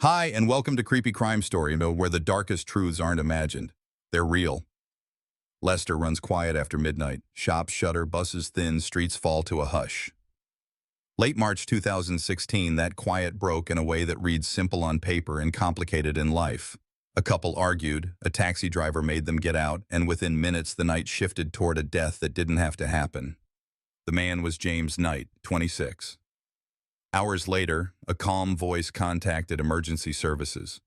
Hi, and welcome to Creepy Crime Story, where the darkest truths aren't imagined. They're real. Leicester runs quiet after midnight. Shops shutter, buses thin, streets fall to a hush. Late March 2016, that quiet broke in a way that reads simple on paper and complicated in life. A couple argued, a taxi driver made them get out, and within minutes the night shifted toward a death that didn't have to happen. The man was James Knight, 26. Hours later, a calm voice contacted emergency services.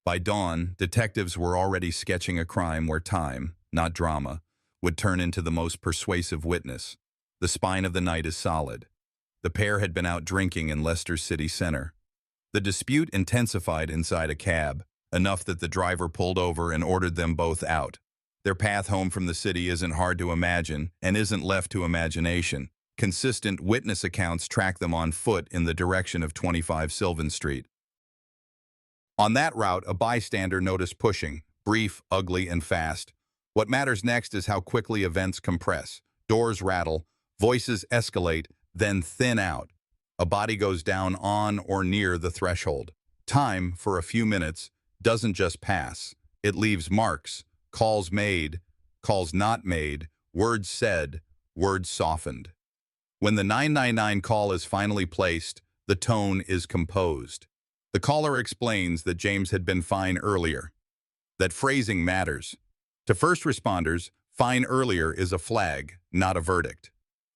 By dawn, detectives were already sketching a crime where time, not drama, would turn into the most persuasive witness. The spine of the night is solid. The pair had been out drinking in Leicester's city center. The dispute intensified inside a cab, enough that the driver pulled over and ordered them both out. Their path home from the city isn't hard to imagine and isn't left to imagination. Consistent witness accounts track them on foot in the direction of 25 Sylvan Street. On that route, a bystander noticed pushing, brief, ugly, and fast. What matters next is how quickly events compress. Doors rattle, voices escalate, then thin out. A body goes down on or near the threshold. Time, for a few minutes, doesn't just pass. It leaves marks, calls made, calls not made, words said, words softened. When the 999 call is finally placed, the tone is composed. The caller explains that James had been fine earlier. That phrasing matters. To first responders, fine earlier is a flag, not a verdict.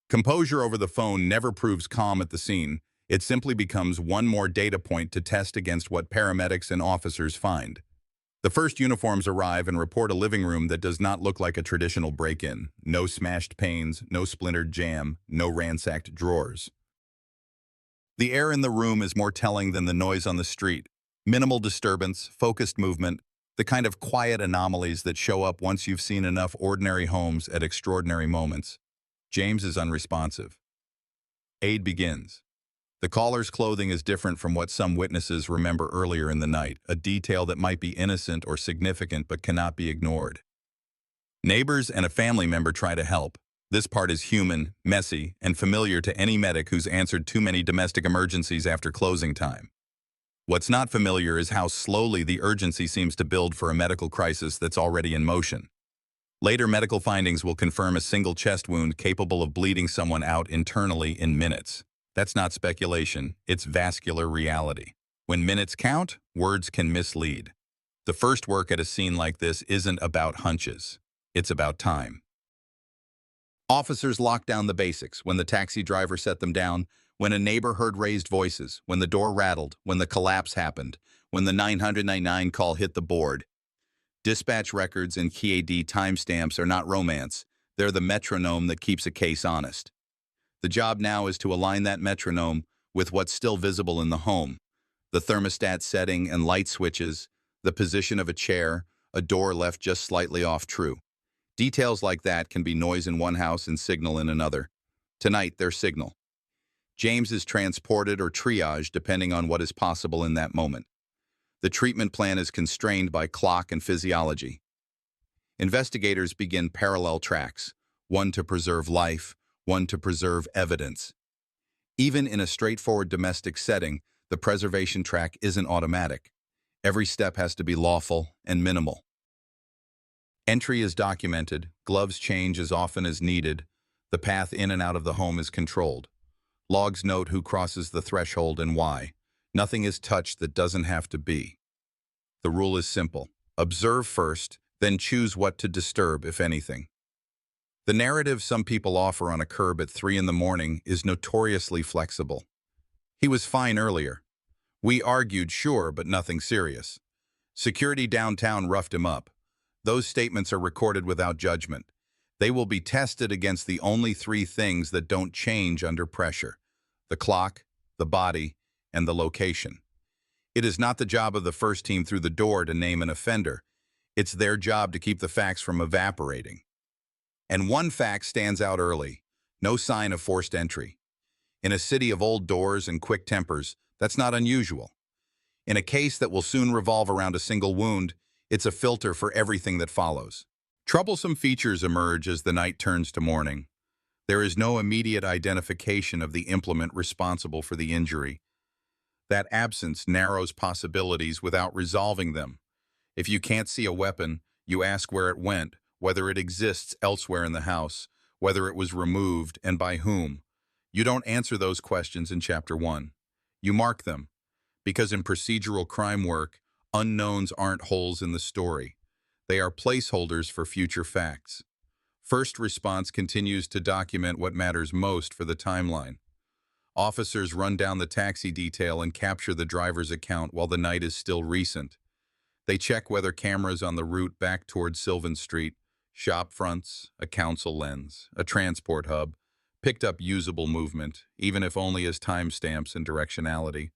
Composure over the phone never proves calm at the scene. It simply becomes one more data point to test against what paramedics and officers find. The first uniforms arrive and report a living room that does not look like a traditional break-in. No smashed panes, no splintered jam, no ransacked drawers. The air in the room is more telling than the noise on the street. Minimal disturbance, focused movement, the kind of quiet anomalies that show up once you've seen enough ordinary homes at extraordinary moments. James is unresponsive. Aid begins. The caller's clothing is different from what some witnesses remember earlier in the night, a detail that might be innocent or significant but cannot be ignored. Neighbors and a family member try to help. This part is human, messy, and familiar to any medic who's answered too many domestic emergencies after closing time. What's not familiar is how slowly the urgency seems to build for a medical crisis that's already in motion. Later medical findings will confirm a single chest wound capable of bleeding someone out internally in minutes. That's not speculation, it's vascular reality. When minutes count, words can mislead. The first work at a scene like this isn't about hunches. It's about time. Officers lock down the basics: when the taxi driver set them down, when a neighbor heard raised voices, when the door rattled, when the collapse happened, when the 999 call hit the board. Dispatch records and KAD timestamps are not romance. They're the metronome that keeps a case honest. The job now is to align that metronome with what's still visible in the home: the thermostat setting and light switches, the position of a chair, a door left just slightly off true. Details like that can be noise in one house and signal in another. Tonight, they're signal. James is transported or triaged depending on what is possible in that moment. The treatment plan is constrained by clock and physiology. Investigators begin parallel tracks, one to preserve life, one to preserve evidence. Even in a straightforward domestic setting, the preservation track isn't automatic. Every step has to be lawful and minimal. Entry is documented, gloves change as often as needed, the path in and out of the home is controlled. Logs note who crosses the threshold and why. Nothing is touched that doesn't have to be. The rule is simple: observe first, then choose what to disturb, if anything. The narrative some people offer on a curb at 3 in the morning is notoriously flexible. He was fine earlier. We argued, sure, but nothing serious. Security downtown roughed him up. Those statements are recorded without judgment. They will be tested against the only 3 things that don't change under pressure: the clock, the body, and the location. It is not the job of the first team through the door to name an offender. It's their job to keep the facts from evaporating. And one fact stands out early: no sign of forced entry. In a city of old doors and quick tempers, that's not unusual. In a case that will soon revolve around a single wound, it's a filter for everything that follows. Troublesome features emerge as the night turns to morning. There is no immediate identification of the implement responsible for the injury. That absence narrows possibilities without resolving them. If you can't see a weapon, you ask where it went, whether it exists elsewhere in the house, whether it was removed, and by whom. You don't answer those questions in Chapter 1. You mark them, because in procedural crime work, unknowns aren't holes in the story. They are placeholders for future facts. First response continues to document what matters most for the timeline. Officers run down the taxi detail and capture the driver's account while the night is still recent. They check whether cameras on the route back towards Sylvan Street, shop fronts, a council lens, a transport hub, picked up usable movement, even if only as timestamps and directionality.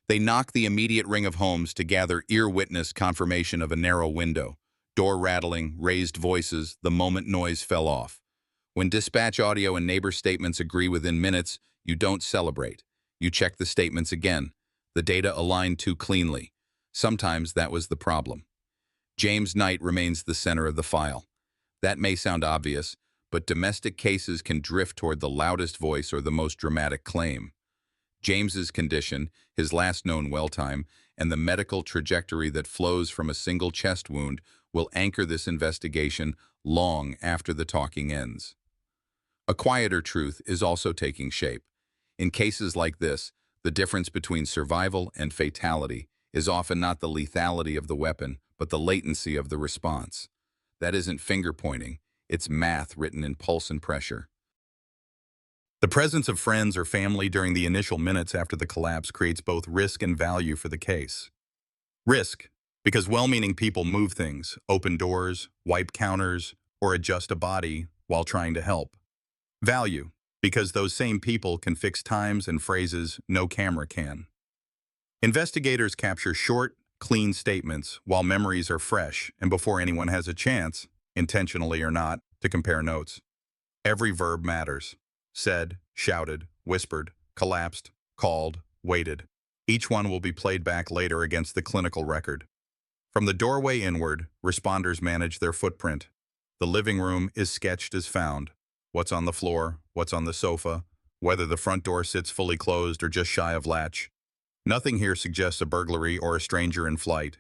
They knock the immediate ring of homes to gather ear-witness confirmation of a narrow window. Door rattling, raised voices, the moment noise fell off. When dispatch audio and neighbor statements agree within minutes, you don't celebrate. You check the statements again. The data align too cleanly. Sometimes that was the problem. James Knight remains the center of the file. That may sound obvious, but domestic cases can drift toward the loudest voice or the most dramatic claim. James's condition, his last known well time, and the medical trajectory that flows from a single chest wound will anchor this investigation long after the talking ends. A quieter truth is also taking shape. In cases like this, the difference between survival and fatality is often not the lethality of the weapon, but the latency of the response. That isn't finger-pointing, it's math written in pulse and pressure. The presence of friends or family during the initial minutes after the collapse creates both risk and value for the case. Risk, because well-meaning people move things, open doors, wipe counters, or adjust a body while trying to help. Value, because those same people can fix times and phrases no camera can. Investigators capture short, clean statements while memories are fresh and before anyone has a chance, intentionally or not, to compare notes. Every verb matters. Said, shouted, whispered, collapsed, called, waited. Each one will be played back later against the clinical record. From the doorway inward, responders manage their footprint. The living room is sketched as found. What's on the floor, what's on the sofa, whether the front door sits fully closed or just shy of latch. Nothing here suggests a burglary or a stranger in flight.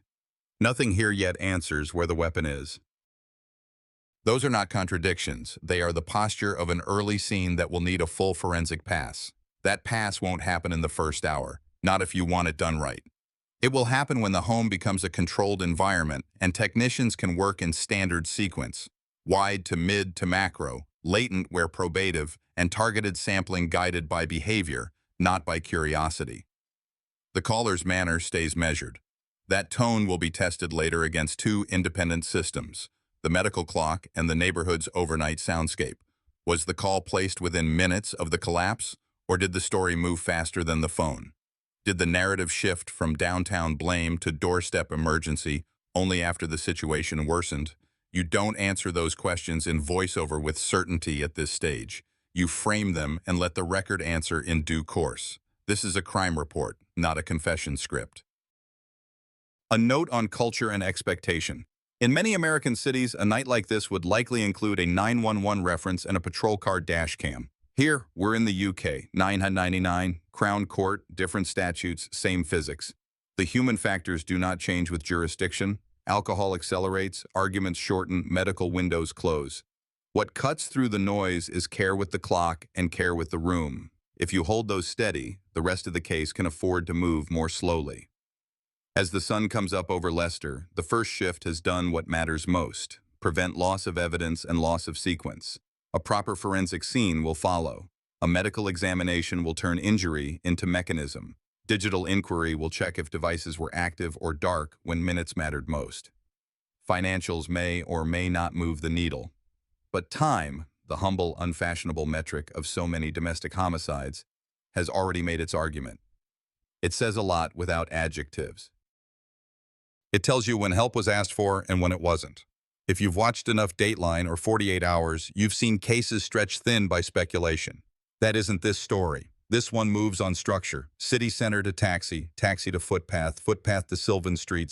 Nothing here yet answers where the weapon is. Those are not contradictions. They are the posture of an early scene that will need a full forensic pass. That pass won't happen in the first hour, not if you want it done right. It will happen when the home becomes a controlled environment and technicians can work in standard sequence, wide to mid to macro, latent where probative, and targeted sampling guided by behavior, not by curiosity. The caller's manner stays measured. That tone will be tested later against two independent systems, the medical clock and the neighborhood's overnight soundscape. Was the call placed within minutes of the collapse, or did the story move faster than the phone? Did the narrative shift from downtown blame to doorstep emergency only after the situation worsened? You don't answer those questions in voiceover with certainty at this stage. You frame them and let the record answer in due course. This is a crime report, not a confession script. A note on culture and expectation. In many American cities, a night like this would likely include a 911 reference and a patrol car dash cam. Here, we're in the UK, 999, Crown Court, different statutes, same physics. The human factors do not change with jurisdiction. Alcohol accelerates, arguments shorten, medical windows close. What cuts through the noise is care with the clock and care with the room. If you hold those steady, the rest of the case can afford to move more slowly. As the sun comes up over Leicester, the first shift has done what matters most: prevent loss of evidence and loss of sequence. A proper forensic scene will follow. A medical examination will turn injury into mechanism. Digital inquiry will check if devices were active or dark when minutes mattered most. Financials may or may not move the needle. But time, the humble, unfashionable metric of so many domestic homicides, has already made its argument. It says a lot without adjectives. It tells you when help was asked for and when it wasn't. If you've watched enough Dateline or 48 Hours, you've seen cases stretched thin by speculation. That isn't this story. This one moves on structure. City center to taxi, taxi to footpath, footpath to Sylvan Street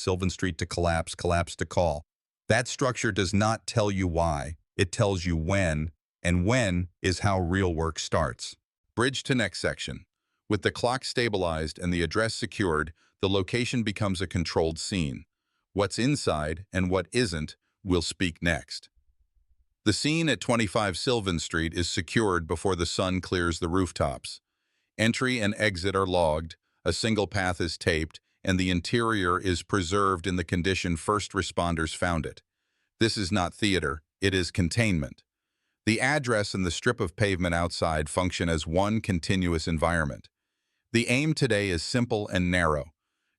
to collapse, collapse to call. That structure does not tell you why. It tells you when, and when is how real work starts. Bridge to next section. With the clock stabilized and the address secured, the location becomes a controlled scene. What's inside and what isn't will speak next. The scene at 25 Sylvan Street is secured before the sun clears the rooftops. Entry and exit are logged, a single path is taped, and the interior is preserved in the condition first responders found it. This is not theater, it is containment. The address and the strip of pavement outside function as one continuous environment. The aim today is simple and narrow.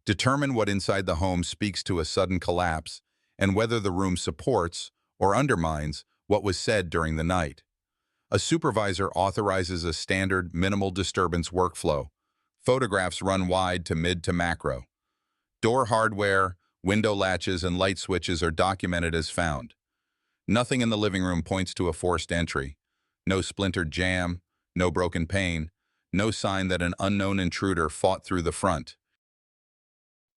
Determine what inside the home speaks to a sudden collapse and whether the room supports or undermines what was said during the night. A supervisor authorizes a standard minimal disturbance workflow. Photographs run wide to mid to macro. Door hardware, window latches, and light switches are documented as found. Nothing in the living room points to a forced entry. No splintered jamb, no broken pane, no sign that an unknown intruder fought through the front.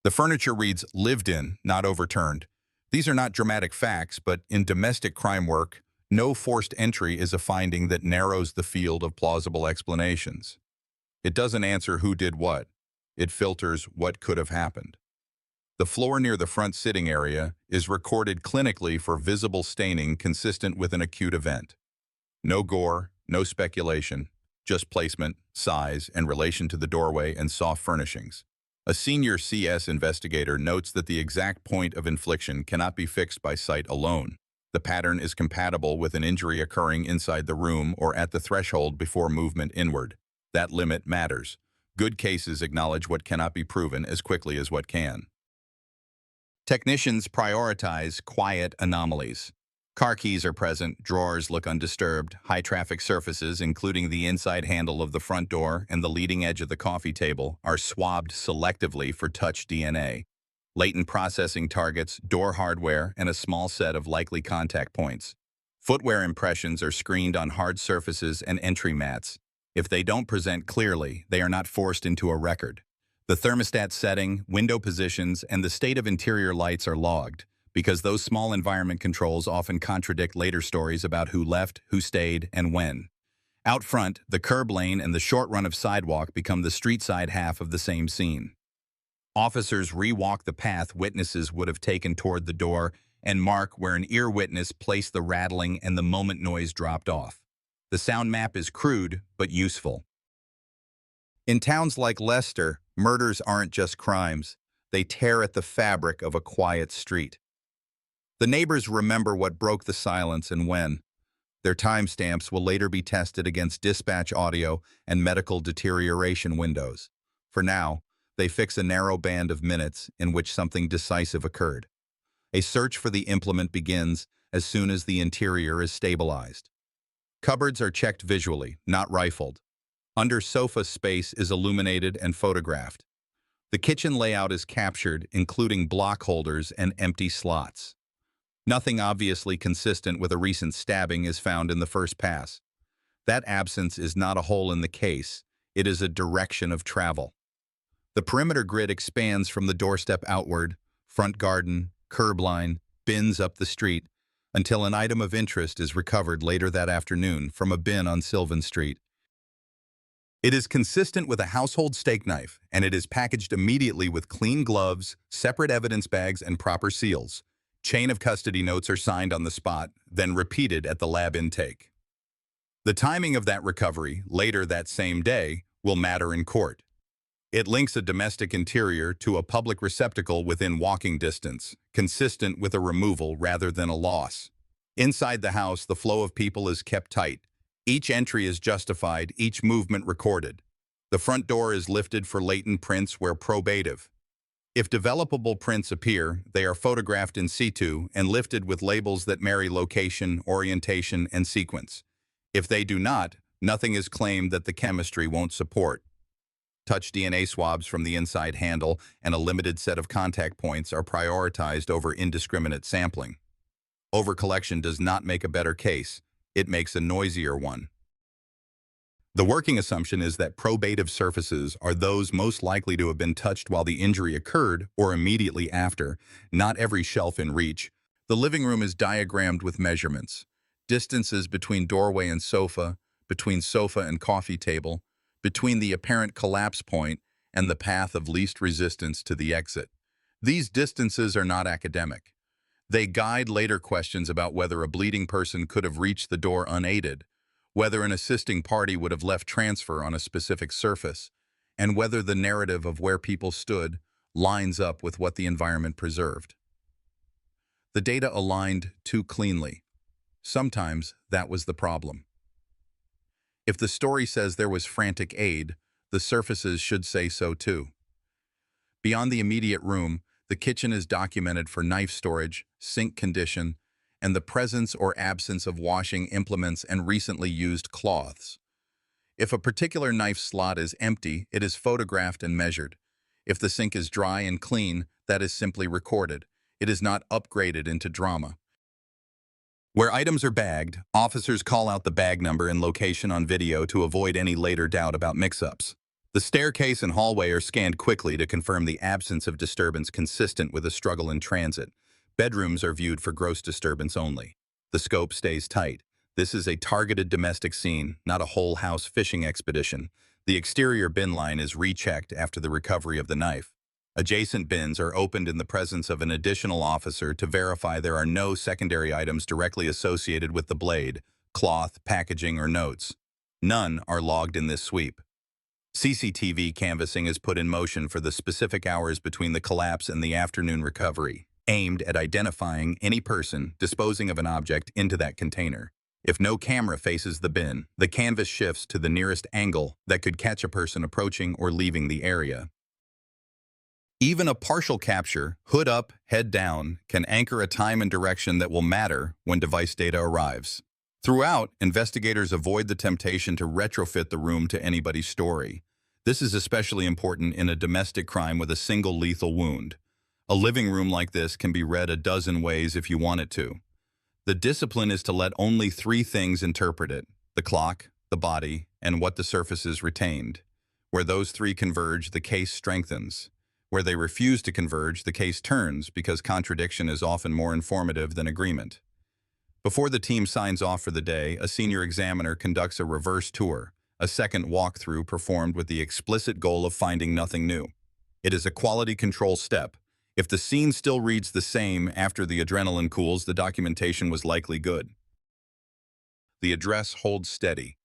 The furniture reads lived in, not overturned. These are not dramatic facts, but in domestic crime work, no forced entry is a finding that narrows the field of plausible explanations. It doesn't answer who did what. It filters what could have happened. The floor near the front sitting area is recorded clinically for visible staining consistent with an acute event. No gore, no speculation, just placement, size, and relation to the doorway and soft furnishings. A senior CS investigator notes that the exact point of infliction cannot be fixed by sight alone. The pattern is compatible with an injury occurring inside the room or at the threshold before movement inward. That limit matters. Good cases acknowledge what cannot be proven as quickly as what can. Technicians prioritize quiet anomalies. Car keys are present, drawers look undisturbed, high-traffic surfaces, including the inside handle of the front door and the leading edge of the coffee table, are swabbed selectively for touch DNA. Latent processing targets, door hardware, and a small set of likely contact points. Footwear impressions are screened on hard surfaces and entry mats. If they don't present clearly, they are not forced into a record. The thermostat setting, window positions, and the state of interior lights are logged, because those small environment controls often contradict later stories about who left, who stayed, and when. Out front, the curb lane and the short run of sidewalk become the street side half of the same scene. Officers re-walk the path witnesses would have taken toward the door and mark where an ear witness placed the rattling and the moment noise dropped off. The sound map is crude, but useful. In towns like Leicester, murders aren't just crimes. They tear at the fabric of a quiet street. The neighbors remember what broke the silence and when. Their timestamps will later be tested against dispatch audio and medical deterioration windows. For now, they fix a narrow band of minutes in which something decisive occurred. A search for the implement begins as soon as the interior is stabilized. Cupboards are checked visually, not rifled. Under sofa space is illuminated and photographed. The kitchen layout is captured, including block holders and empty slots. Nothing obviously consistent with a recent stabbing is found in the first pass. That absence is not a hole in the case, it is a direction of travel. The perimeter grid expands from the doorstep outward, front garden, curb line, bins up the street, until an item of interest is recovered later that afternoon from a bin on Sylvan Street. It is consistent with a household steak knife, and it is packaged immediately with clean gloves, separate evidence bags, and proper seals. Chain of custody notes are signed on the spot, then repeated at the lab intake. The timing of that recovery, later that same day, will matter in court. It links a domestic interior to a public receptacle within walking distance, consistent with a removal rather than a loss. Inside the house, the flow of people is kept tight. Each entry is justified, each movement recorded. The front door is lifted for latent prints where probative. If developable prints appear, they are photographed in situ and lifted with labels that marry location, orientation, and sequence. If they do not, nothing is claimed that the chemistry won't support. Touch DNA swabs from the inside handle and a limited set of contact points are prioritized over indiscriminate sampling. Overcollection does not make a better case, it makes a noisier one. The working assumption is that probative surfaces are those most likely to have been touched while the injury occurred or immediately after, not every shelf in reach. The living room is diagrammed with measurements. Distances between doorway and sofa, between sofa and coffee table, between the apparent collapse point and the path of least resistance to the exit. These distances are not academic. They guide later questions about whether a bleeding person could have reached the door unaided, whether an assisting party would have left transfer on a specific surface, and whether the narrative of where people stood lines up with what the environment preserved. The data aligned too cleanly. Sometimes that was the problem. If the story says there was frantic aid, the surfaces should say so too. Beyond the immediate room, the kitchen is documented for knife storage, sink condition, and the presence or absence of washing implements and recently used cloths. If a particular knife slot is empty, it is photographed and measured. If the sink is dry and clean, that is simply recorded. It is not upgraded into drama. Where items are bagged, officers call out the bag number and location on video to avoid any later doubt about mix-ups. The staircase and hallway are scanned quickly to confirm the absence of disturbance consistent with a struggle in transit. Bedrooms are viewed for gross disturbance only. The scope stays tight. This is a targeted domestic scene, not a whole house fishing expedition. The exterior bin line is rechecked after the recovery of the knife. Adjacent bins are opened in the presence of an additional officer to verify there are no secondary items directly associated with the blade, cloth, packaging, or notes. None are logged in this sweep. CCTV canvassing is put in motion for the specific hours between the collapse and the afternoon recovery, aimed at identifying any person disposing of an object into that container. If no camera faces the bin, the canvas shifts to the nearest angle that could catch a person approaching or leaving the area. Even a partial capture, hood up, head down, can anchor a time and direction that will matter when device data arrives. Throughout, investigators avoid the temptation to retrofit the room to anybody's story. This is especially important in a domestic crime with a single lethal wound. A living room like this can be read a dozen ways if you want it to. The discipline is to let only three things interpret it: the clock, the body, and what the surfaces retained. Where those three converge, the case strengthens. Where they refuse to converge, the case turns because contradiction is often more informative than agreement. Before the team signs off for the day, a senior examiner conducts a reverse tour, a second walkthrough performed with the explicit goal of finding nothing new. It is a quality control step. If the scene still reads the same after the adrenaline cools, the documentation was likely good. The address holds steady.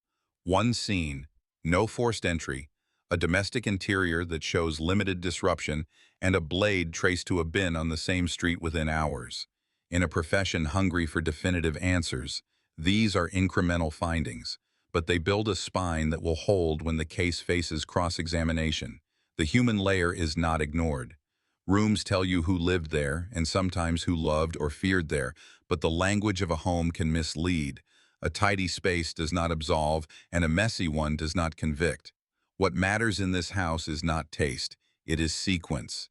One scene, no forced entry, a domestic interior that shows limited disruption, and a blade traced to a bin on the same street within hours. In a profession hungry for definitive answers, these are incremental findings, but they build a spine that will hold when the case faces cross-examination. The human layer is not ignored. Rooms tell you who lived there, and sometimes who loved or feared there, but the language of a home can mislead. A tidy space does not absolve, and a messy one does not convict. What matters in this house is not taste, it is sequence.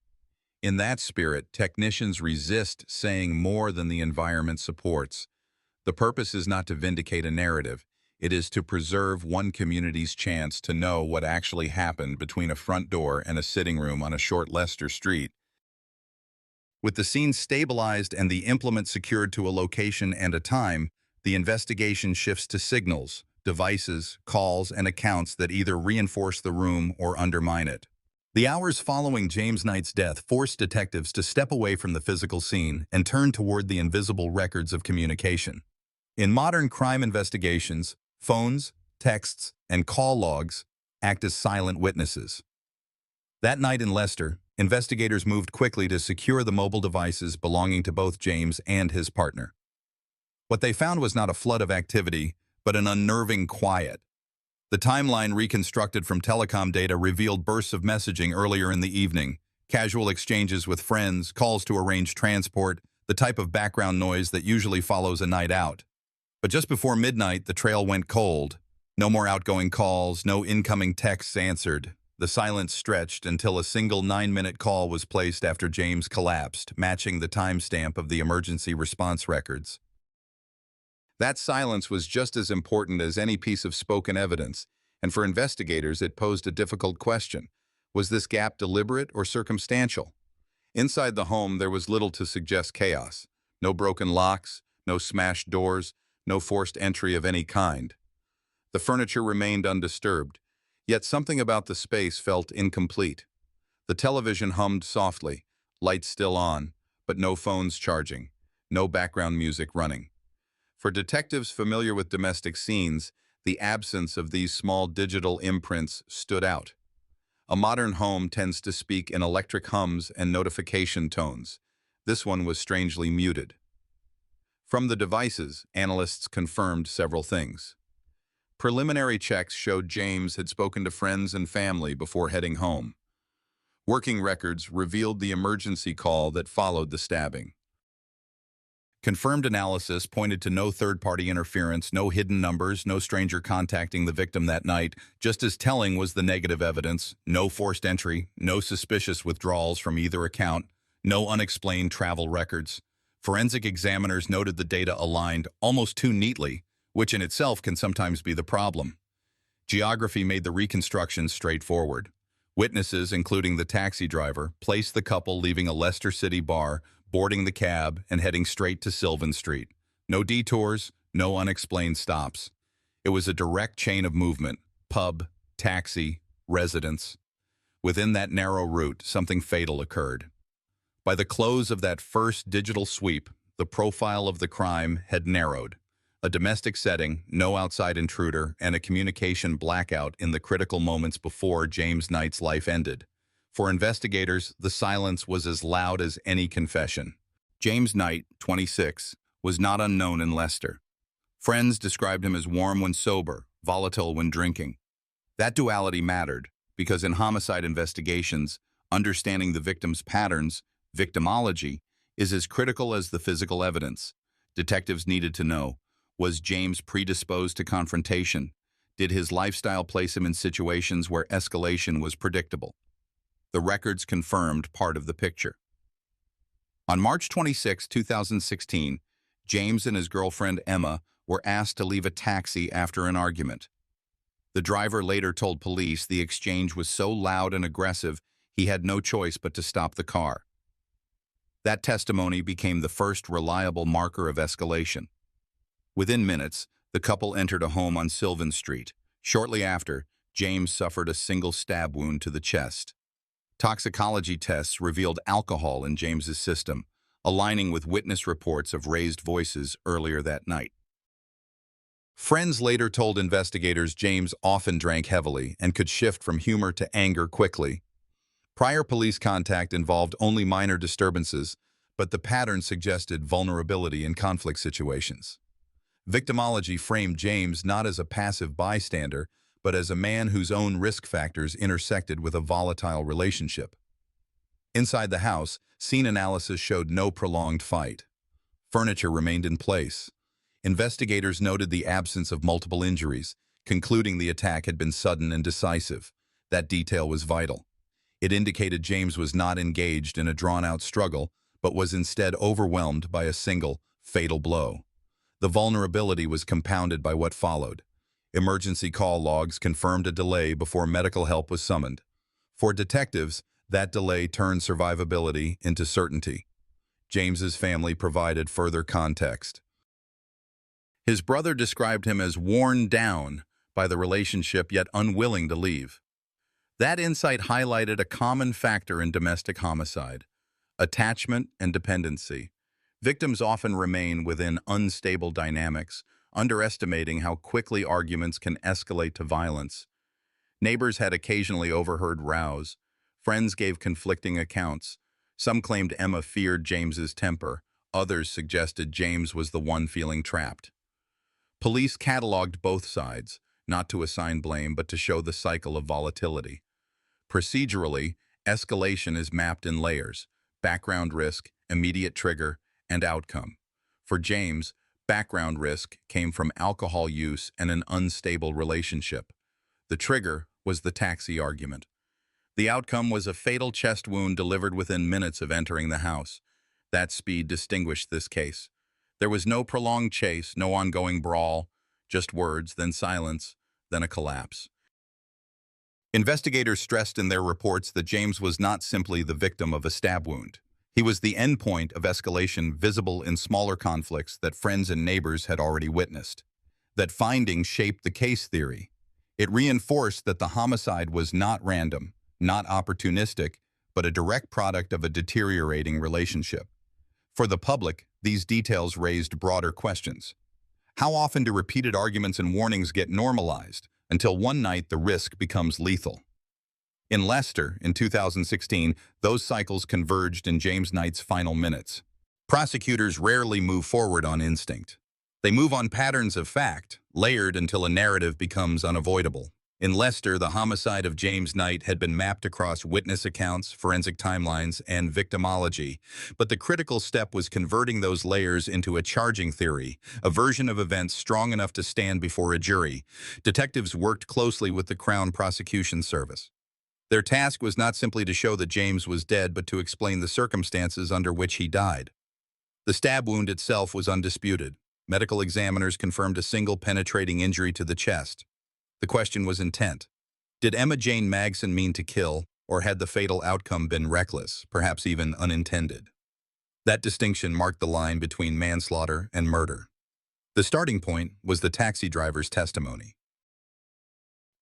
In that spirit, technicians resist saying more than the environment supports. The purpose is not to vindicate a narrative. It is to preserve one community's chance to know what actually happened between a front door and a sitting room on a short Leicester street. With the scene stabilized and the implement secured to a location and a time, the investigation shifts to signals, devices, calls, and accounts that either reinforce the room or undermine it. The hours following James Knight's death forced detectives to step away from the physical scene and turn toward the invisible records of communication. In modern crime investigations, phones, texts, and call logs act as silent witnesses. That night in Leicester, investigators moved quickly to secure the mobile devices belonging to both James and his partner. What they found was not a flood of activity, but an unnerving quiet. The timeline reconstructed from telecom data revealed bursts of messaging earlier in the evening, casual exchanges with friends, calls to arrange transport, the type of background noise that usually follows a night out. But just before midnight, the trail went cold. No more outgoing calls, no incoming texts answered. The silence stretched until a single 9-minute call was placed after James collapsed, matching the timestamp of the emergency response records. That silence was just as important as any piece of spoken evidence, and for investigators it posed a difficult question. Was this gap deliberate or circumstantial? Inside the home there was little to suggest chaos. No broken locks, no smashed doors, no forced entry of any kind. The furniture remained undisturbed. Yet something about the space felt incomplete. The television hummed softly, lights still on, but no phones charging, no background music running. For detectives familiar with domestic scenes, the absence of these small digital imprints stood out. A modern home tends to speak in electric hums and notification tones. This one was strangely muted. From the devices, analysts confirmed several things. Preliminary checks showed James had spoken to friends and family before heading home. Working records revealed the emergency call that followed the stabbing. Confirmed analysis pointed to no third-party interference, no hidden numbers, no stranger contacting the victim that night. Just as telling was the negative evidence: no forced entry, no suspicious withdrawals from either account, no unexplained travel records. Forensic examiners noted the data aligned almost too neatly, which in itself can sometimes be the problem. Geography made the reconstruction straightforward. Witnesses, including the taxi driver, placed the couple leaving a Leicester City bar, boarding the cab, and heading straight to Sylvan Street. No detours, no unexplained stops. It was a direct chain of movement: pub, taxi, residence. Within that narrow route, something fatal occurred. By the close of that first digital sweep, the profile of the crime had narrowed. A domestic setting, no outside intruder, and a communication blackout in the critical moments before James Knight's life ended. For investigators, the silence was as loud as any confession. James Knight, 26, was not unknown in Leicester. Friends described him as warm when sober, volatile when drinking. That duality mattered, because in homicide investigations, understanding the victim's patterns, victimology, is as critical as the physical evidence. Detectives needed to know: was James predisposed to confrontation? Did his lifestyle place him in situations where escalation was predictable? The records confirmed part of the picture. On March 26, 2016, James and his girlfriend Emma were asked to leave a taxi after an argument. The driver later told police the exchange was so loud and aggressive he had no choice but to stop the car. That testimony became the first reliable marker of escalation. Within minutes, the couple entered a home on Sylvan Street. Shortly after, James suffered a single stab wound to the chest. Toxicology tests revealed alcohol in James's system, aligning with witness reports of raised voices earlier that night. Friends later told investigators James often drank heavily and could shift from humor to anger quickly. Prior police contact involved only minor disturbances, but the pattern suggested vulnerability in conflict situations. Victimology framed James not as a passive bystander, but as a man whose own risk factors intersected with a volatile relationship. Inside the house, scene analysis showed no prolonged fight. Furniture remained in place. Investigators noted the absence of multiple injuries, concluding the attack had been sudden and decisive. That detail was vital. It indicated James was not engaged in a drawn-out struggle, but was instead overwhelmed by a single, fatal blow. The vulnerability was compounded by what followed. Emergency call logs confirmed a delay before medical help was summoned. For detectives, that delay turned survivability into certainty. James's family provided further context. His brother described him as worn down by the relationship yet unwilling to leave. That insight highlighted a common factor in domestic homicide: attachment and dependency. Victims often remain within unstable dynamics, underestimating how quickly arguments can escalate to violence. Neighbors had occasionally overheard rows. Friends gave conflicting accounts. Some claimed Emma feared James's temper. Others suggested James was the one feeling trapped. Police cataloged both sides, not to assign blame but to show the cycle of volatility. Procedurally, escalation is mapped in layers: background risk, immediate trigger, and outcome. For James, background risk came from alcohol use and an unstable relationship. The trigger was the taxi argument. The outcome was a fatal chest wound delivered within minutes of entering the house. That speed distinguished this case. There was no prolonged chase, no ongoing brawl, just words, then silence, then a collapse. Investigators stressed in their reports that James was not simply the victim of a stab wound. He was the endpoint of escalation visible in smaller conflicts that friends and neighbors had already witnessed. That finding shaped the case theory. It reinforced that the homicide was not random, not opportunistic, but a direct product of a deteriorating relationship. For the public, these details raised broader questions. How often do repeated arguments and warnings get normalized until one night the risk becomes lethal? In Leicester, in 2016, those cycles converged in James Knight's final minutes. Prosecutors rarely move forward on instinct. They move on patterns of fact, layered until a narrative becomes unavoidable. In Leicester, the homicide of James Knight had been mapped across witness accounts, forensic timelines, and victimology, but the critical step was converting those layers into a charging theory, a version of events strong enough to stand before a jury. Detectives worked closely with the Crown Prosecution Service. Their task was not simply to show that James was dead, but to explain the circumstances under which he died. The stab wound itself was undisputed. Medical examiners confirmed a single penetrating injury to the chest. The question was intent. Did Emma-Jayne Magson mean to kill, or had the fatal outcome been reckless, perhaps even unintended? That distinction marked the line between manslaughter and murder. The starting point was the taxi driver's testimony.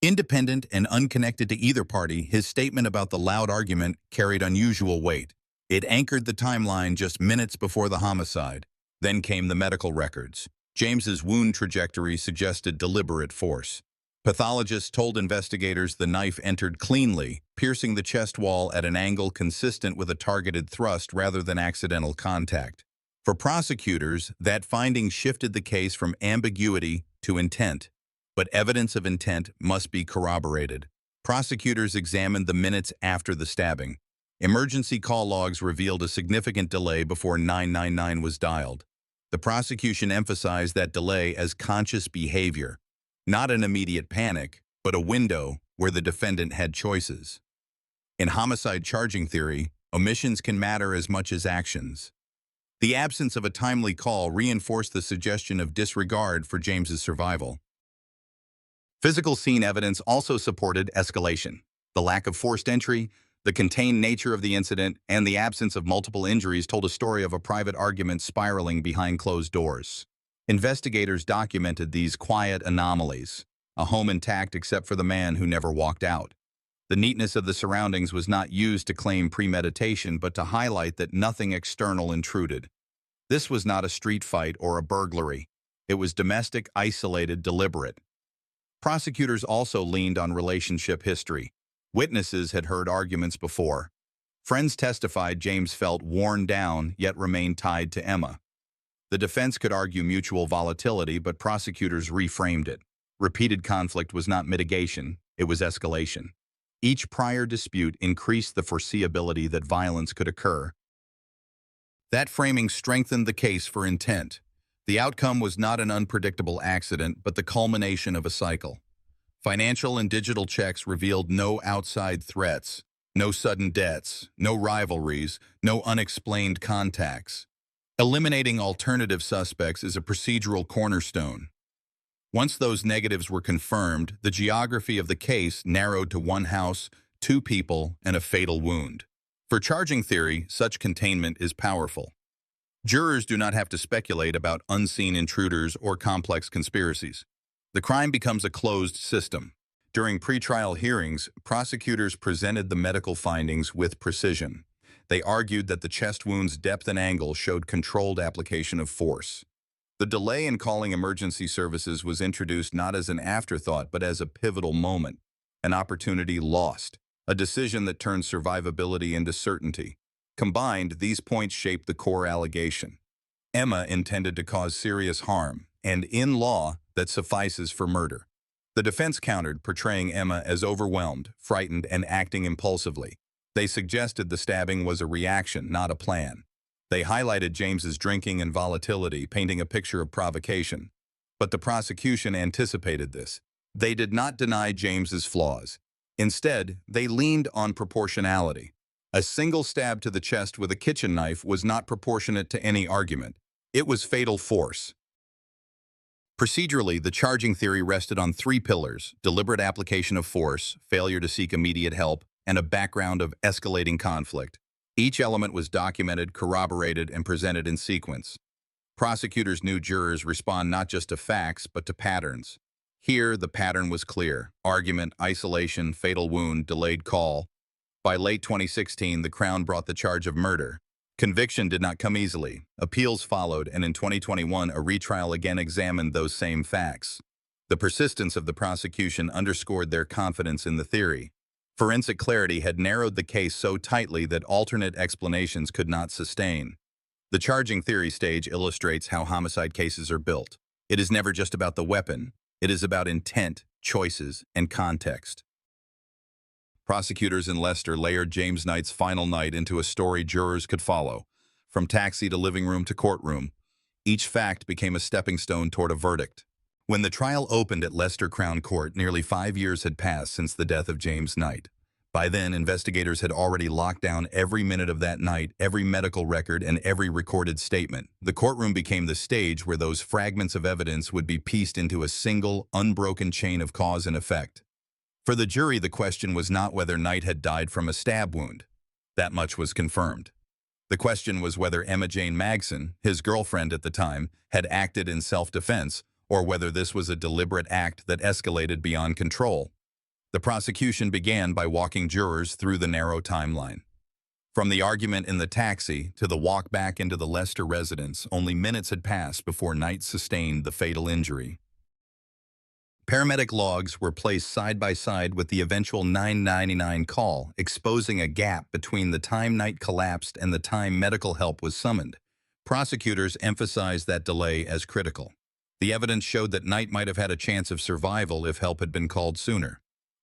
Independent and unconnected to either party, his statement about the loud argument carried unusual weight. It anchored the timeline just minutes before the homicide. Then came the medical records. James's wound trajectory suggested deliberate force. Pathologists told investigators the knife entered cleanly, piercing the chest wall at an angle consistent with a targeted thrust rather than accidental contact. For prosecutors, that finding shifted the case from ambiguity to intent. But evidence of intent must be corroborated. Prosecutors examined the minutes after the stabbing. Emergency call logs revealed a significant delay before 999 was dialed. The prosecution emphasized that delay as conscious behavior, not an immediate panic, but a window where the defendant had choices. In homicide charging theory, omissions can matter as much as actions. The absence of a timely call reinforced the suggestion of disregard for James's survival. Physical scene evidence also supported escalation. The lack of forced entry, the contained nature of the incident, and the absence of multiple injuries told a story of a private argument spiraling behind closed doors. Investigators documented these quiet anomalies, a home intact except for the man who never walked out. The neatness of the surroundings was not used to claim premeditation, but to highlight that nothing external intruded. This was not a street fight or a burglary. It was domestic, isolated, deliberate. Prosecutors also leaned on relationship history. Witnesses had heard arguments before. Friends testified James felt worn down, yet remained tied to Emma. The defense could argue mutual volatility, but prosecutors reframed it. Repeated conflict was not mitigation, it was escalation. Each prior dispute increased the foreseeability that violence could occur. That framing strengthened the case for intent. The outcome was not an unpredictable accident, but the culmination of a cycle. Financial and digital checks revealed no outside threats, no sudden deaths, no rivalries, no unexplained contacts. Eliminating alternative suspects is a procedural cornerstone. Once those negatives were confirmed, the geography of the case narrowed to one house, two people, and a fatal wound. For charging theory, such containment is powerful. Jurors do not have to speculate about unseen intruders or complex conspiracies. The crime becomes a closed system. During pretrial hearings, prosecutors presented the medical findings with precision. They argued that the chest wound's depth and angle showed controlled application of force. The delay in calling emergency services was introduced not as an afterthought, but as a pivotal moment, an opportunity lost, a decision that turned survivability into certainty. Combined, these points shaped the core allegation. Emma intended to cause serious harm, and in law, that suffices for murder. The defense countered, portraying Emma as overwhelmed, frightened, and acting impulsively. They suggested the stabbing was a reaction, not a plan. They highlighted James's drinking and volatility, painting a picture of provocation. But the prosecution anticipated this. They did not deny James's flaws. Instead, they leaned on proportionality. A single stab to the chest with a kitchen knife was not proportionate to any argument. It was fatal force. Procedurally, the charging theory rested on three pillars: deliberate application of force, failure to seek immediate help, and a background of escalating conflict. Each element was documented, corroborated, and presented in sequence. Prosecutors knew jurors respond not just to facts, but to patterns. Here, the pattern was clear: argument, isolation, fatal wound, delayed call. By late 2016, the Crown brought the charge of murder. Conviction did not come easily. Appeals followed, and in 2021, a retrial again examined those same facts. The persistence of the prosecution underscored their confidence in the theory. Forensic clarity had narrowed the case so tightly that alternate explanations could not sustain. The charging theory stage illustrates how homicide cases are built. It is never just about the weapon. It is about intent, choices, and context. Prosecutors in Leicester layered James Knight's final night into a story jurors could follow. From taxi to living room to courtroom, each fact became a stepping stone toward a verdict. When the trial opened at Leicester Crown Court, nearly 5 years had passed since the death of James Knight. By then, investigators had already locked down every minute of that night, every medical record, and every recorded statement. The courtroom became the stage where those fragments of evidence would be pieced into a single, unbroken chain of cause and effect. For the jury, the question was not whether Knight had died from a stab wound. That much was confirmed. The question was whether Emma-Jayne Magson, his girlfriend at the time, had acted in self-defense, or whether this was a deliberate act that escalated beyond control. The prosecution began by walking jurors through the narrow timeline. From the argument in the taxi to the walk back into the Leicester residence, only minutes had passed before Knight sustained the fatal injury. Paramedic logs were placed side by side with the eventual 999 call, exposing a gap between the time Knight collapsed and the time medical help was summoned. Prosecutors emphasized that delay as critical. The evidence showed that Knight might have had a chance of survival if help had been called sooner.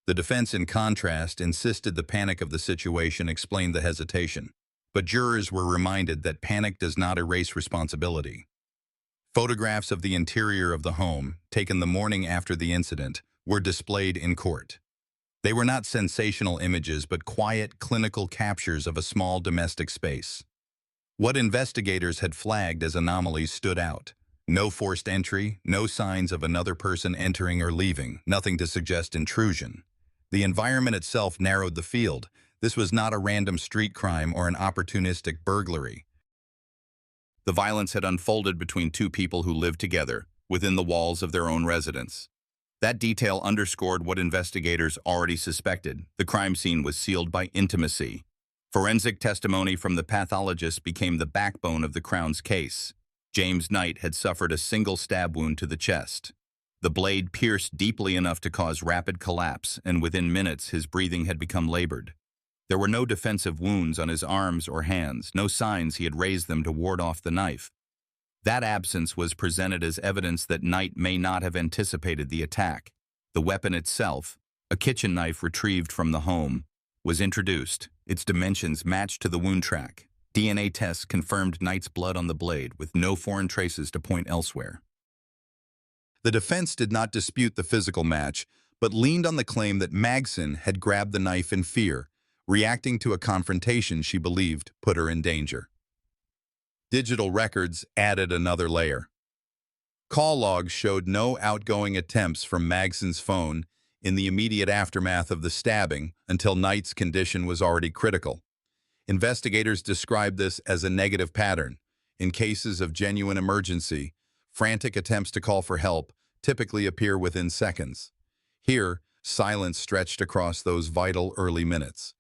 The defense, in contrast, insisted the panic of the situation explained the hesitation. But jurors were reminded that panic does not erase responsibility. Photographs of the interior of the home, taken the morning after the incident, were displayed in court. They were not sensational images, but quiet, clinical captures of a small domestic space. What investigators had flagged as anomalies stood out. No forced entry, no signs of another person entering or leaving, nothing to suggest intrusion. The environment itself narrowed the field. This was not a random street crime or an opportunistic burglary. The violence had unfolded between two people who lived together, within the walls of their own residence. That detail underscored what investigators already suspected. The crime scene was sealed by intimacy. Forensic testimony from the pathologist became the backbone of the Crown's case. James Knight had suffered a single stab wound to the chest. The blade pierced deeply enough to cause rapid collapse, and within minutes his breathing had become labored. There were no defensive wounds on his arms or hands, no signs he had raised them to ward off the knife. That absence was presented as evidence that Knight may not have anticipated the attack. The weapon itself, a kitchen knife retrieved from the home, was introduced. Its dimensions matched to the wound track. DNA tests confirmed Knight's blood on the blade, with no foreign traces to point elsewhere. The defense did not dispute the physical match, but leaned on the claim that Magson had grabbed the knife in fear, reacting to a confrontation she believed put her in danger. Digital records added another layer. Call logs showed no outgoing attempts from Magson's phone in the immediate aftermath of the stabbing until Knight's condition was already critical. Investigators described this as a negative pattern. In cases of genuine emergency, frantic attempts to call for help typically appear within seconds. Here, silence stretched across those vital early minutes.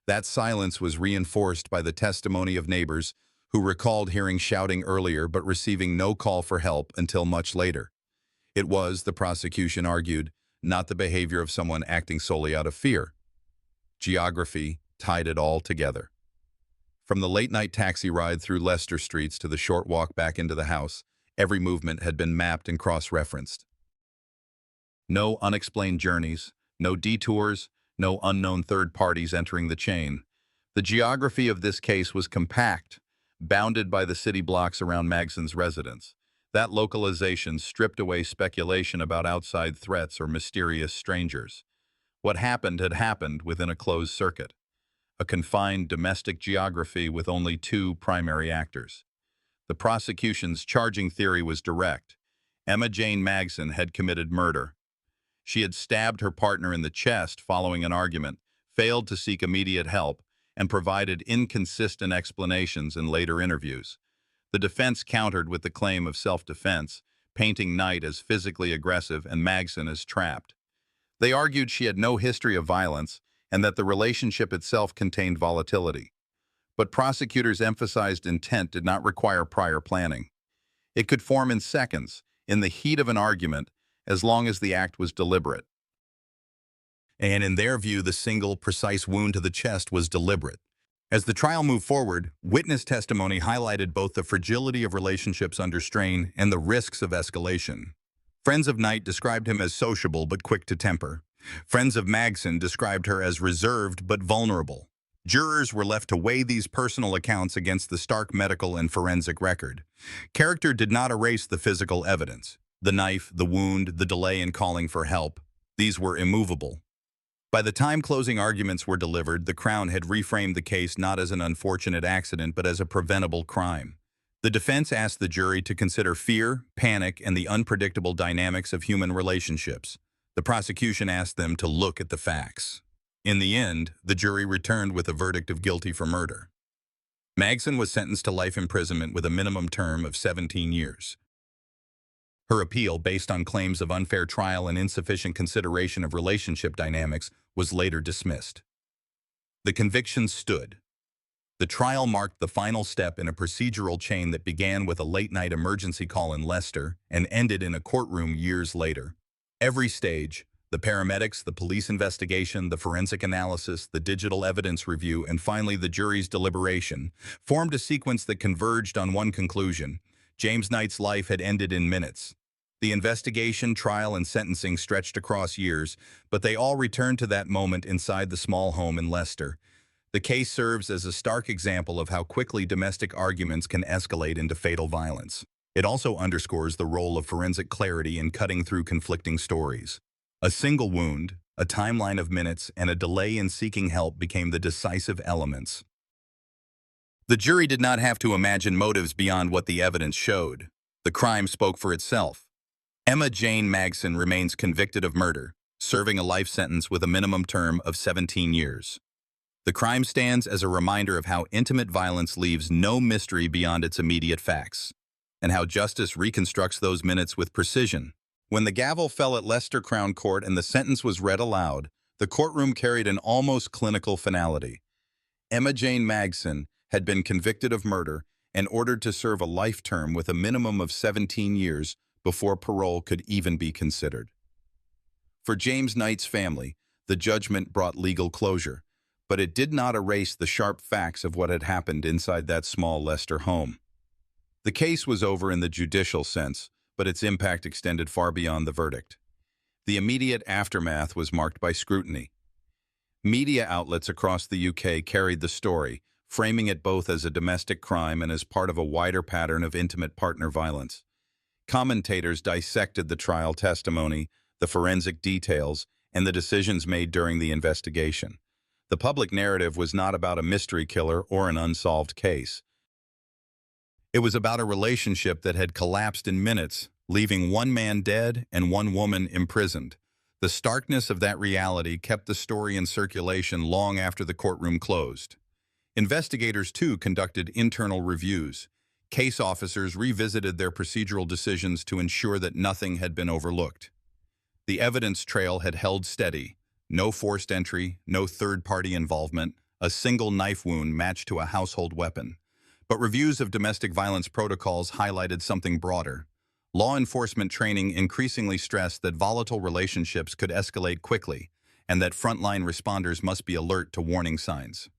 That silence was reinforced by the testimony of neighbors who recalled hearing shouting earlier but receiving no call for help until much later. It was, the prosecution argued, not the behavior of someone acting solely out of fear. Geography tied it all together. From the late-night taxi ride through Leicester streets to the short walk back into the house, every movement had been mapped and cross-referenced. No unexplained journeys, no detours, no unknown third parties entering the chain. The geography of this case was compact, bounded by the city blocks around Magson's residence. That localization stripped away speculation about outside threats or mysterious strangers. What happened had happened within a closed circuit. A confined domestic geography with only two primary actors. The prosecution's charging theory was direct. Emma-Jayne Magson had committed murder. She had stabbed her partner in the chest following an argument, failed to seek immediate help, and provided inconsistent explanations in later interviews. The defense countered with the claim of self-defense, painting Knight as physically aggressive and Magson as trapped. They argued she had no history of violence and that the relationship itself contained volatility. But prosecutors emphasized intent did not require prior planning. It could form in seconds, in the heat of an argument, as long as the act was deliberate. And in their view, the single, precise wound to the chest was deliberate. As the trial moved forward, witness testimony highlighted both the fragility of relationships under strain and the risks of escalation. Friends of Knight described him as sociable but quick to temper. Friends of Magson described her as reserved but vulnerable. Jurors were left to weigh these personal accounts against the stark medical and forensic record. Character did not erase the physical evidence. The knife, the wound, the delay in calling for help, these were immovable. By the time closing arguments were delivered, the Crown had reframed the case not as an unfortunate accident but as a preventable crime. The defense asked the jury to consider fear, panic, and the unpredictable dynamics of human relationships. The prosecution asked them to look at the facts. In the end, the jury returned with a verdict of guilty for murder. Magson was sentenced to life imprisonment with a minimum term of 17 years. Her appeal, based on claims of unfair trial and insufficient consideration of relationship dynamics, was later dismissed. The conviction stood. The trial marked the final step in a procedural chain that began with a late-night emergency call in Leicester and ended in a courtroom years later. Every stage, the paramedics, the police investigation, the forensic analysis, the digital evidence review, and finally the jury's deliberation, formed a sequence that converged on one conclusion: James Knight's life had ended in minutes. The investigation, trial, and sentencing stretched across years, but they all returned to that moment inside the small home in Leicester. The case serves as a stark example of how quickly domestic arguments can escalate into fatal violence. It also underscores the role of forensic clarity in cutting through conflicting stories. A single wound, a timeline of minutes, and a delay in seeking help became the decisive elements. The jury did not have to imagine motives beyond what the evidence showed. The crime spoke for itself. Emma-Jayne Magson remains convicted of murder, serving a life sentence with a minimum term of 17 years. The crime stands as a reminder of how intimate violence leaves no mystery beyond its immediate facts, and how justice reconstructs those minutes with precision. When the gavel fell at Leicester Crown Court and the sentence was read aloud, the courtroom carried an almost clinical finality. Emma-Jayne Magson had been convicted of murder and ordered to serve a life term with a minimum of 17 years before parole could even be considered. For James Knight's family, the judgment brought legal closure, but it did not erase the sharp facts of what had happened inside that small Leicester home. The case was over in the judicial sense, but its impact extended far beyond the verdict. The immediate aftermath was marked by scrutiny. Media outlets across the UK carried the story, framing it both as a domestic crime and as part of a wider pattern of intimate partner violence. Commentators dissected the trial testimony, the forensic details, and the decisions made during the investigation. The public narrative was not about a mystery killer or an unsolved case. It was about a relationship that had collapsed in minutes, leaving one man dead and one woman imprisoned. The starkness of that reality kept the story in circulation long after the courtroom closed. Investigators, too, conducted internal reviews. Case officers revisited their procedural decisions to ensure that nothing had been overlooked. The evidence trail had held steady. No forced entry, no third-party involvement, a single knife wound matched to a household weapon. But reviews of domestic violence protocols highlighted something broader. Law enforcement training increasingly stressed that volatile relationships could escalate quickly and that frontline responders must be alert to warning signs.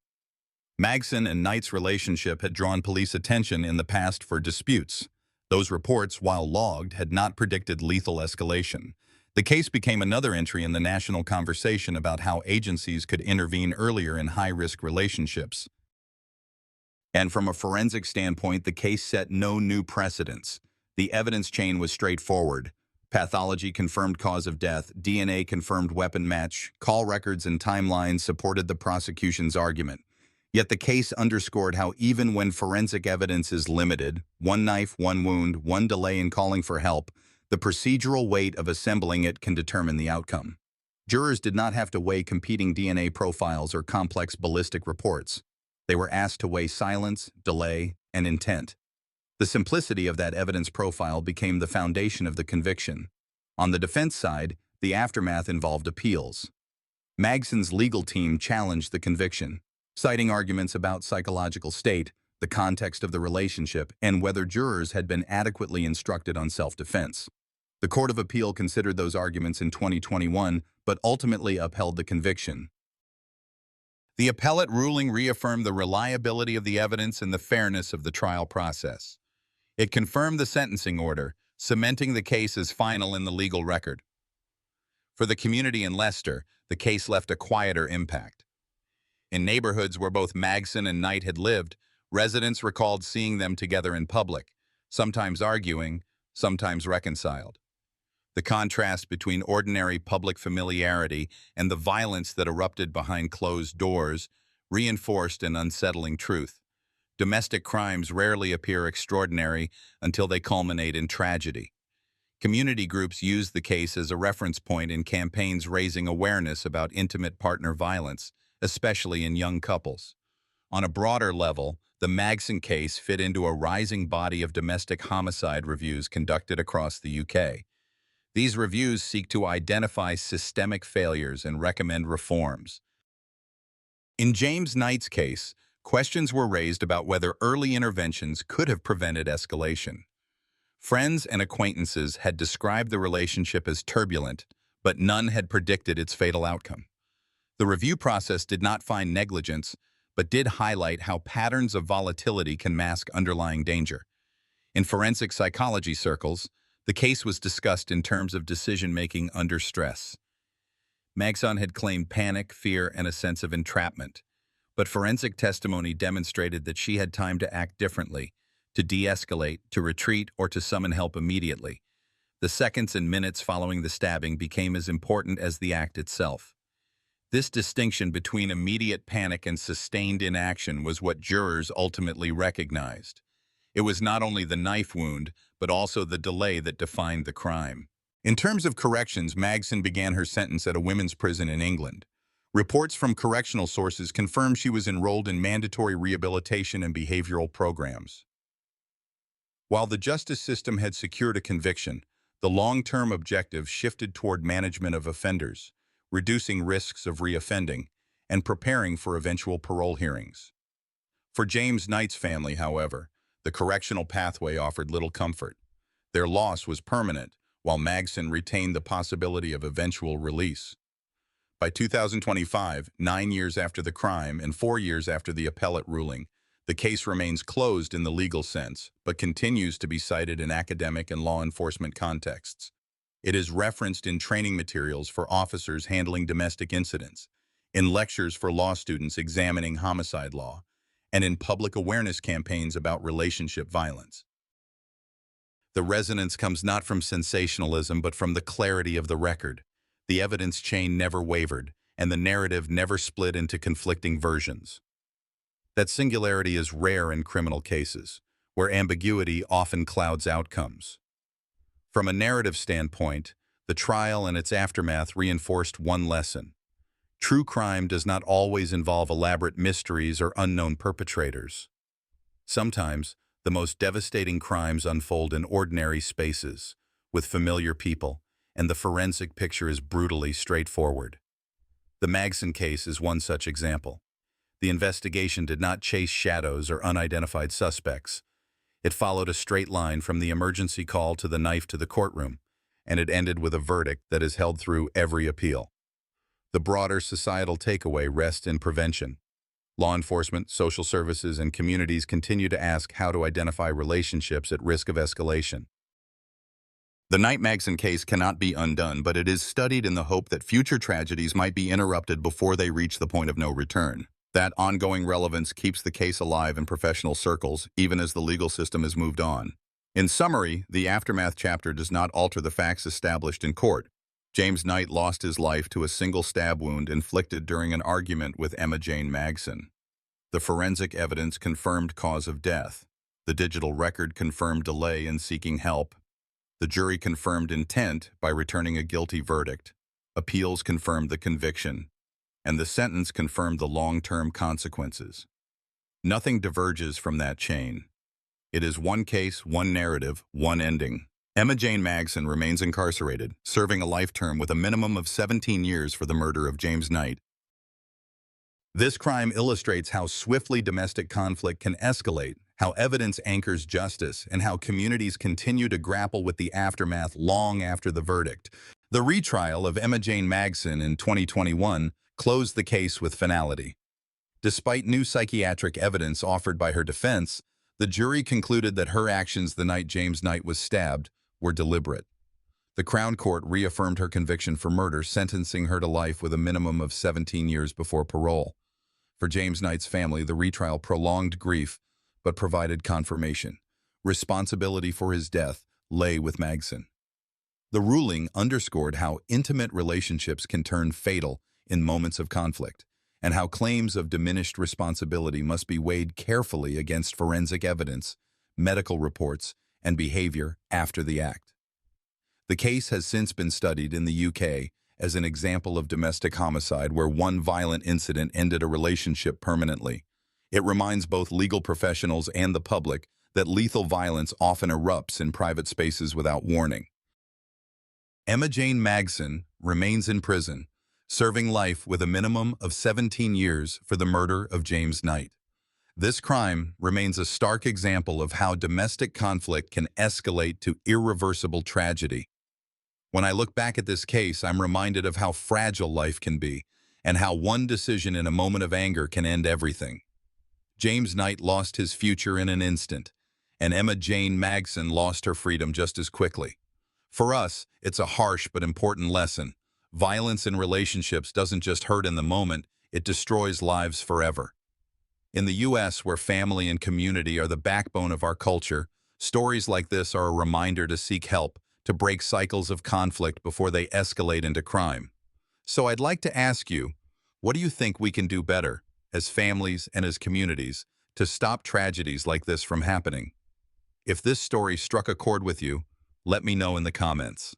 Magson and Knight's relationship had drawn police attention in the past for disputes. Those reports, while logged, had not predicted lethal escalation. The case became another entry in the national conversation about how agencies could intervene earlier in high-risk relationships. And from a forensic standpoint, the case set no new precedents. The evidence chain was straightforward. Pathology confirmed cause of death, DNA confirmed weapon match, call records and timelines supported the prosecution's argument. Yet the case underscored how even when forensic evidence is limited, one knife, one wound, one delay in calling for help, the procedural weight of assembling it can determine the outcome. Jurors did not have to weigh competing DNA profiles or complex ballistic reports. They were asked to weigh silence, delay, and intent. The simplicity of that evidence profile became the foundation of the conviction. On the defense side, the aftermath involved appeals. Magson's legal team challenged the conviction, citing arguments about psychological state, the context of the relationship, and whether jurors had been adequately instructed on self-defense. The Court of Appeal considered those arguments in 2021, but ultimately upheld the conviction. The appellate ruling reaffirmed the reliability of the evidence and the fairness of the trial process. It confirmed the sentencing order, cementing the case as final in the legal record. For the community in Leicester, the case left a quieter impact. In neighborhoods where both Magson and Knight had lived, residents recalled seeing them together in public, sometimes arguing, sometimes reconciled. The contrast between ordinary public familiarity and the violence that erupted behind closed doors reinforced an unsettling truth. Domestic crimes rarely appear extraordinary until they culminate in tragedy. Community groups used the case as a reference point in campaigns raising awareness about intimate partner violence, especially in young couples. On a broader level, the Magson case fit into a rising body of domestic homicide reviews conducted across the UK. These reviews seek to identify systemic failures and recommend reforms. In James Knight's case, questions were raised about whether early interventions could have prevented escalation. Friends and acquaintances had described the relationship as turbulent, but none had predicted its fatal outcome. The review process did not find negligence, but did highlight how patterns of volatility can mask underlying danger. In forensic psychology circles, the case was discussed in terms of decision-making under stress. Magson had claimed panic, fear, and a sense of entrapment, but forensic testimony demonstrated that she had time to act differently, to de-escalate, to retreat, or to summon help immediately. The seconds and minutes following the stabbing became as important as the act itself. This distinction between immediate panic and sustained inaction was what jurors ultimately recognized. It was not only the knife wound, but also the delay that defined the crime. In terms of corrections, Magson began her sentence at a women's prison in England. Reports from correctional sources confirmed she was enrolled in mandatory rehabilitation and behavioral programs. While the justice system had secured a conviction, the long-term objective shifted toward management of offenders, reducing risks of reoffending, and preparing for eventual parole hearings. For James Knight's family, however, the correctional pathway offered little comfort. Their loss was permanent, while Magson retained the possibility of eventual release. By 2025, 9 years after the crime and 4 years after the appellate ruling, the case remains closed in the legal sense, but continues to be cited in academic and law enforcement contexts. It is referenced in training materials for officers handling domestic incidents, in lectures for law students examining homicide law, and in public awareness campaigns about relationship violence. The resonance comes not from sensationalism, but from the clarity of the record. The evidence chain never wavered, and the narrative never split into conflicting versions. That singularity is rare in criminal cases, where ambiguity often clouds outcomes. From a narrative standpoint, the trial and its aftermath reinforced one lesson. True crime does not always involve elaborate mysteries or unknown perpetrators. Sometimes, the most devastating crimes unfold in ordinary spaces, with familiar people, and the forensic picture is brutally straightforward. The Magson case is one such example. The investigation did not chase shadows or unidentified suspects. It followed a straight line from the emergency call to the knife to the courtroom, and it ended with a verdict that is held through every appeal. The broader societal takeaway rests in prevention. Law enforcement, social services, and communities continue to ask how to identify relationships at risk of escalation. The Knight Magson case cannot be undone, but it is studied in the hope that future tragedies might be interrupted before they reach the point of no return. That ongoing relevance keeps the case alive in professional circles, even as the legal system has moved on. In summary, the aftermath chapter does not alter the facts established in court. James Knight lost his life to a single stab wound inflicted during an argument with Emma-Jayne Magson. The forensic evidence confirmed cause of death. The digital record confirmed delay in seeking help. The jury confirmed intent by returning a guilty verdict. Appeals confirmed the conviction, and the sentence confirmed the long-term consequences. Nothing diverges from that chain. It is one case, one narrative, one ending. Emma-Jayne Magson remains incarcerated, serving a life term with a minimum of 17 years for the murder of James Knight. This crime illustrates how swiftly domestic conflict can escalate, how evidence anchors justice, and how communities continue to grapple with the aftermath long after the verdict. The retrial of Emma-Jayne Magson in 2021 closed the case with finality. Despite new psychiatric evidence offered by her defense, the jury concluded that her actions the night James Knight was stabbed were deliberate. The Crown Court reaffirmed her conviction for murder, sentencing her to life with a minimum of 17 years before parole. For James Knight's family, the retrial prolonged grief, but provided confirmation. Responsibility for his death lay with Magson. The ruling underscored how intimate relationships can turn fatal in moments of conflict, and how claims of diminished responsibility must be weighed carefully against forensic evidence, medical reports, and behavior after the act. The case has since been studied in the UK as an example of domestic homicide where one violent incident ended a relationship permanently. It reminds both legal professionals and the public that lethal violence often erupts in private spaces without warning. Emma-Jayne Magson remains in prison, serving life with a minimum of 17 years for the murder of James Knight. This crime remains a stark example of how domestic conflict can escalate to irreversible tragedy. When I look back at this case, I'm reminded of how fragile life can be and how one decision in a moment of anger can end everything. James Knight lost his future in an instant, and Emma-Jayne Magson lost her freedom just as quickly. For us, it's a harsh but important lesson. Violence in relationships doesn't just hurt in the moment, it destroys lives forever. In the U.S., where family and community are the backbone of our culture, stories like this are a reminder to seek help, to break cycles of conflict before they escalate into crime. So I'd like to ask you, what do you think we can do better, as families and as communities, to stop tragedies like this from happening? If this story struck a chord with you, let me know in the comments.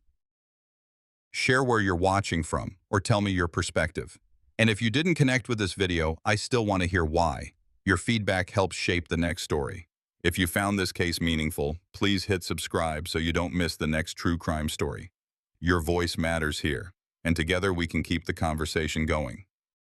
Share where you're watching from, or tell me your perspective. And if you didn't connect with this video, I still want to hear why. Your feedback helps shape the next story. If you found this case meaningful, please hit subscribe so you don't miss the next true crime story. Your voice matters here, and together we can keep the conversation going.